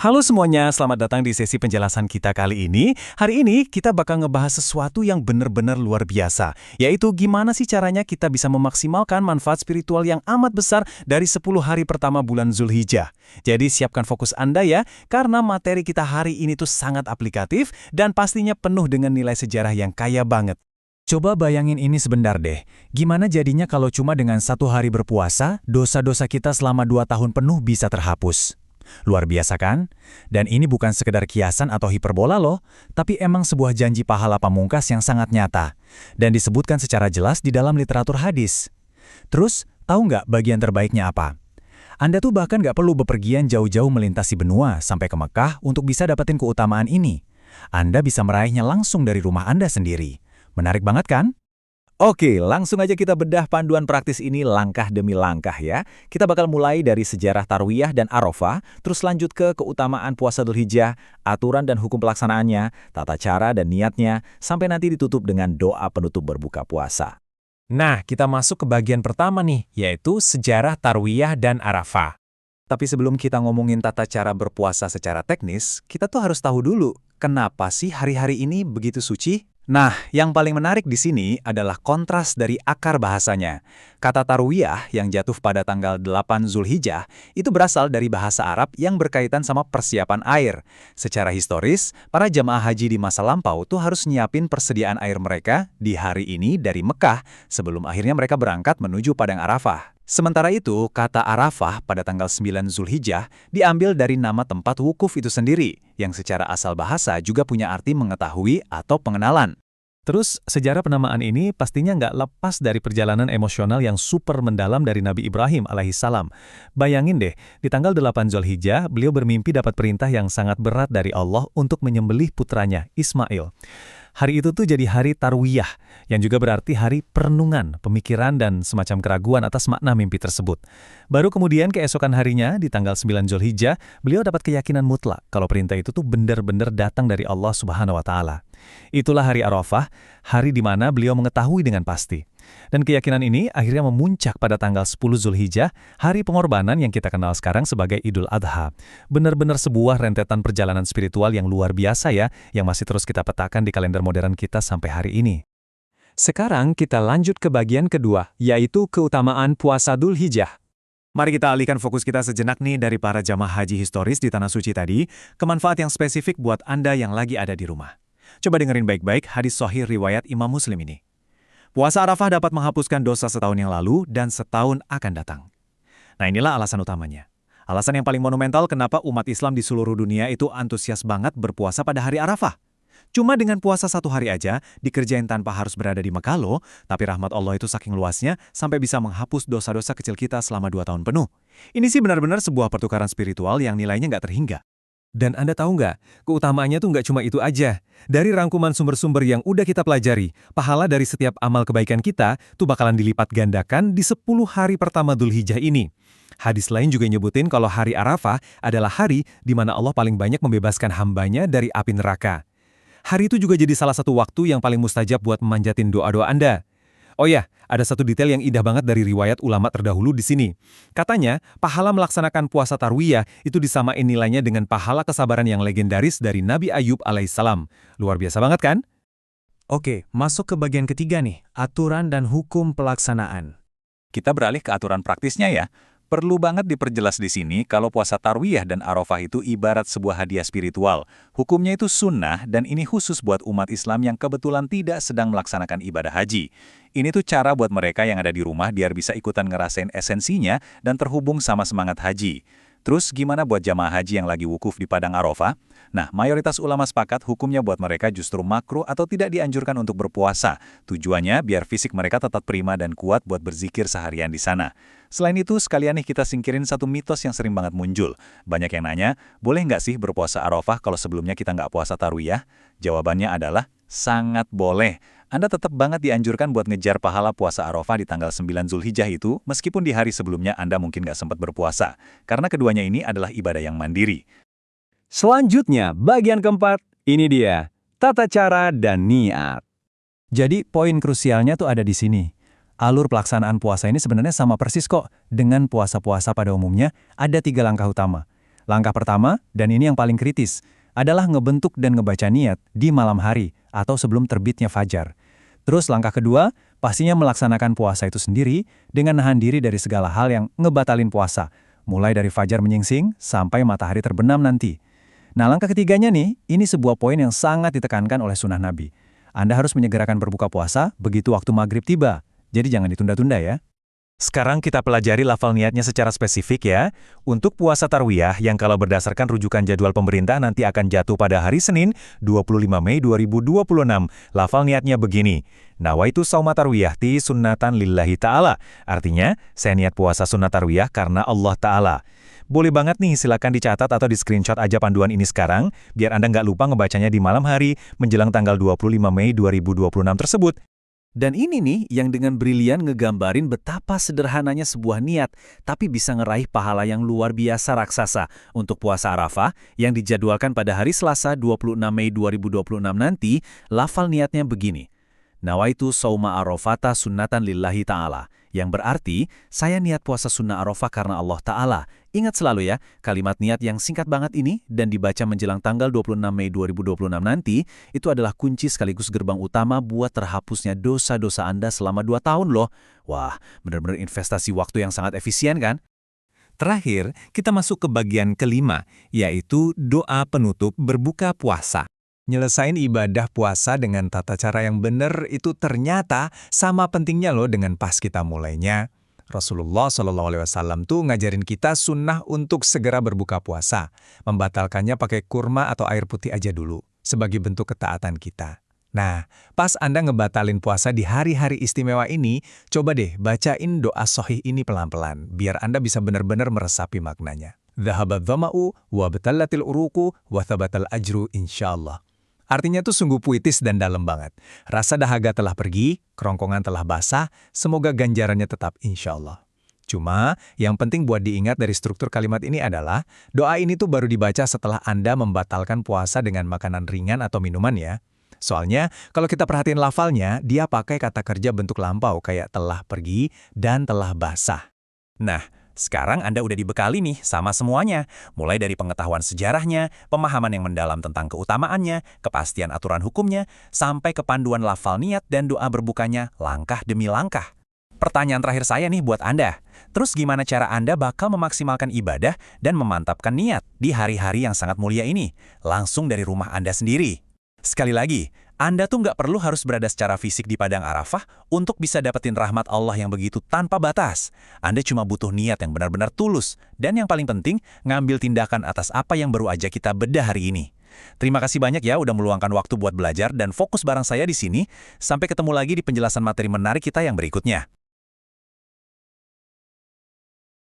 Halo semuanya, selamat datang di sesi penjelasan kita kali ini. Hari ini kita bakal ngebahas sesuatu yang benar-benar luar biasa, yaitu gimana sih caranya kita bisa memaksimalkan manfaat spiritual yang amat besar dari 10 hari pertama bulan Zulhijjah. Jadi siapkan fokus Anda ya, karena materi kita hari ini tuh sangat aplikatif dan pastinya penuh dengan nilai sejarah yang kaya banget. Coba bayangin ini sebentar deh, gimana jadinya kalau cuma dengan 1 hari berpuasa, dosa-dosa kita selama 2 tahun penuh bisa terhapus? Luar biasa kan? Dan ini bukan sekedar kiasan atau hiperbola loh, tapi emang sebuah janji pahala pamungkas yang sangat nyata, dan disebutkan secara jelas di dalam literatur hadis. Terus, tahu nggak bagian terbaiknya apa? Anda tuh bahkan nggak perlu bepergian jauh-jauh melintasi benua sampai ke Mekah untuk bisa dapetin keutamaan ini. Anda bisa meraihnya langsung dari rumah Anda sendiri. Menarik banget kan? Oke, langsung aja kita bedah panduan praktis ini langkah demi langkah ya. Kita bakal mulai dari sejarah Tarwiyah dan Arafah, terus lanjut ke keutamaan puasa Dzulhijjah, aturan dan hukum pelaksanaannya, tata cara dan niatnya, sampai nanti ditutup dengan doa penutup berbuka puasa. Nah, kita masuk ke bagian pertama nih, yaitu sejarah Tarwiyah dan Arafah. Tapi sebelum kita ngomongin tata cara berpuasa secara teknis, kita tuh harus tahu dulu, kenapa sih hari-hari ini begitu suci? Nah, yang paling menarik di sini adalah kontras dari akar bahasanya. Kata tarwiyah yang jatuh pada tanggal 8 Zulhijjah itu berasal dari bahasa Arab yang berkaitan sama persiapan air. Secara historis, para jamaah haji di masa lampau tuh harus nyiapin persediaan air mereka di hari ini dari Mekah sebelum akhirnya mereka berangkat menuju Padang Arafah. Sementara itu, kata Arafah pada tanggal 9 Zulhijjah diambil dari nama tempat wukuf itu sendiri, yang secara asal bahasa juga punya arti mengetahui atau pengenalan. Terus, sejarah penamaan ini pastinya nggak lepas dari perjalanan emosional yang super mendalam dari Nabi Ibrahim alaihissalam. Bayangin deh, di tanggal 8 Zulhijjah, beliau bermimpi dapat perintah yang sangat berat dari Allah untuk menyembelih putranya, Ismail. Hari itu tuh jadi hari Tarwiyah, yang juga berarti hari perenungan, pemikiran, dan semacam keraguan atas makna mimpi tersebut. Baru kemudian keesokan harinya, di tanggal 9 Zulhijjah, beliau dapat keyakinan mutlak kalau perintah itu tuh benar-benar datang dari Allah Subhanahu wa Ta'ala. Itulah hari Arafah, hari di mana beliau mengetahui dengan pasti. Dan keyakinan ini akhirnya memuncak pada tanggal 10 Zulhijjah, hari pengorbanan yang kita kenal sekarang sebagai Idul Adha. Benar-benar sebuah rentetan perjalanan spiritual yang luar biasa ya, yang masih terus kita petakan di kalender modern kita sampai hari ini. Sekarang kita lanjut ke bagian kedua, yaitu keutamaan puasa Dzulhijjah. Mari kita alihkan fokus kita sejenak nih dari para jamaah haji historis di Tanah Suci tadi, ke manfaat yang spesifik buat Anda yang lagi ada di rumah. Coba dengerin baik-baik hadis sahih riwayat Imam Muslim ini. Puasa Arafah dapat menghapuskan dosa setahun yang lalu dan setahun akan datang. Nah, inilah alasan utamanya. Alasan yang paling monumental kenapa umat Islam di seluruh dunia itu antusias banget berpuasa pada hari Arafah. Cuma dengan puasa 1 hari aja, dikerjain tanpa harus berada di Mekah loh, tapi rahmat Allah itu saking luasnya sampai bisa menghapus dosa-dosa kecil kita selama 2 tahun penuh. Ini sih benar-benar sebuah pertukaran spiritual yang nilainya nggak terhingga. Dan Anda tahu nggak, keutamaannya tuh nggak cuma itu aja. Dari rangkuman sumber-sumber yang udah kita pelajari, pahala dari setiap amal kebaikan kita tuh bakalan dilipat gandakan di 10 hari pertama Dzulhijjah ini. Hadis lain juga nyebutin kalau hari Arafah adalah hari di mana Allah paling banyak membebaskan hambanya dari api neraka. Hari itu juga jadi salah satu waktu yang paling mustajab buat memanjatin doa-doa Anda. Oh ya, ada satu detail yang indah banget dari riwayat ulama terdahulu di sini. Katanya, pahala melaksanakan puasa Tarwiyah itu disamain nilainya dengan pahala kesabaran yang legendaris dari Nabi Ayub alaihissalam. Luar biasa banget kan? Oke, masuk ke bagian ketiga nih, aturan dan hukum pelaksanaan. Kita beralih ke aturan praktisnya ya. Perlu banget diperjelas di sini kalau puasa Tarwiyah dan Arafah itu ibarat sebuah hadiah spiritual. Hukumnya itu sunnah dan ini khusus buat umat Islam yang kebetulan tidak sedang melaksanakan ibadah haji. Ini tuh cara buat mereka yang ada di rumah biar bisa ikutan ngerasain esensinya dan terhubung sama semangat haji. Terus gimana buat jamaah haji yang lagi wukuf di Padang Arafah? Nah, mayoritas ulama sepakat hukumnya buat mereka justru makruh atau tidak dianjurkan untuk berpuasa. Tujuannya biar fisik mereka tetap prima dan kuat buat berzikir seharian di sana. Selain itu, sekalian nih kita singkirin satu mitos yang sering banget muncul. Banyak yang nanya, boleh nggak sih berpuasa Arafah kalau sebelumnya kita nggak puasa Tarwiyah? Jawabannya adalah, sangat boleh. Anda tetap banget dianjurkan buat ngejar pahala puasa Arafah di tanggal 9 Zulhijjah itu, meskipun di hari sebelumnya Anda mungkin nggak sempat berpuasa. Karena keduanya ini adalah ibadah yang mandiri. Selanjutnya, bagian keempat, ini dia, tata cara dan niat. Jadi, poin krusialnya tuh ada di sini. Alur pelaksanaan puasa ini sebenarnya sama persis kok. Dengan puasa-puasa pada umumnya, ada 3 langkah utama. Langkah pertama, dan ini yang paling kritis, adalah ngebentuk dan ngebaca niat di malam hari atau sebelum terbitnya fajar. Terus langkah kedua, pastinya melaksanakan puasa itu sendiri dengan nahan diri dari segala hal yang ngebatalin puasa, mulai dari fajar menyingsing sampai matahari terbenam nanti. Nah, langkah ketiganya nih, ini sebuah poin yang sangat ditekankan oleh sunnah Nabi. Anda harus menyegerakan berbuka puasa begitu waktu maghrib tiba. Jadi jangan ditunda-tunda ya. Sekarang kita pelajari lafal niatnya secara spesifik ya. Untuk puasa tarwiyah yang kalau berdasarkan rujukan jadwal pemerintah nanti akan jatuh pada hari Senin 25 Mei 2026. Lafal niatnya begini. Nawaitu shauma tarwiyahti sunnatan lillahi ta'ala. Artinya, saya niat puasa sunnat tarwiyah karena Allah Ta'ala. Boleh banget nih, silakan dicatat atau di screenshot aja panduan ini sekarang, biar Anda nggak lupa ngebacanya di malam hari menjelang tanggal 25 Mei 2026 tersebut. Dan ini nih yang dengan brilian ngegambarin betapa sederhananya sebuah niat, tapi bisa ngeraih pahala yang luar biasa raksasa untuk puasa Arafah yang dijadwalkan pada hari Selasa 26 Mei 2026 nanti. Lafal niatnya begini. Nawaitu shauma Arafata sunnatan lillahi ta'ala, yang berarti saya niat puasa sunnah Arafah karena Allah Ta'ala. Ingat selalu ya, kalimat niat yang singkat banget ini dan dibaca menjelang tanggal 26 Mei 2026 nanti, itu adalah kunci sekaligus gerbang utama buat terhapusnya dosa-dosa Anda selama 2 tahun loh. Wah, benar-benar investasi waktu yang sangat efisien kan? Terakhir, kita masuk ke bagian kelima, yaitu doa penutup berbuka puasa. Nyelesain ibadah puasa dengan tata cara yang benar itu ternyata sama pentingnya loh dengan pas kita mulainya. Rasulullah SAW tuh ngajarin kita sunnah untuk segera berbuka puasa, membatalkannya pakai kurma atau air putih aja dulu, sebagai bentuk ketaatan kita. Nah, pas Anda ngebatalin puasa di hari-hari istimewa ini, coba deh bacain doa sahih ini pelan-pelan, biar Anda bisa benar-benar meresapi maknanya. Dhahabat dhama'u wa batallatil uruku wa thabatal ajru insyaallah. Artinya tuh sungguh puitis dan dalam banget. Rasa dahaga telah pergi, kerongkongan telah basah, semoga ganjarannya tetap insya Allah. Cuma, yang penting buat diingat dari struktur kalimat ini adalah, doa ini tuh baru dibaca setelah Anda membatalkan puasa dengan makanan ringan atau minuman ya. Soalnya, kalau kita perhatiin lafalnya, dia pakai kata kerja bentuk lampau kayak telah pergi dan telah basah. Nah, sekarang Anda udah dibekali nih sama semuanya, mulai dari pengetahuan sejarahnya, pemahaman yang mendalam tentang keutamaannya, kepastian aturan hukumnya, sampai kepanduan lafal niat dan doa berbukanya langkah demi langkah. Pertanyaan terakhir saya nih buat Anda, terus gimana cara Anda bakal memaksimalkan ibadah dan memantapkan niat di hari-hari yang sangat mulia ini, langsung dari rumah Anda sendiri? Sekali lagi, Anda tuh nggak perlu harus berada secara fisik di Padang Arafah untuk bisa dapetin rahmat Allah yang begitu tanpa batas. Anda cuma butuh niat yang benar-benar tulus, dan yang paling penting, ngambil tindakan atas apa yang baru aja kita bedah hari ini. Terima kasih banyak ya udah meluangkan waktu buat belajar dan fokus bareng saya di sini. Sampai ketemu lagi di penjelasan materi menarik kita yang berikutnya.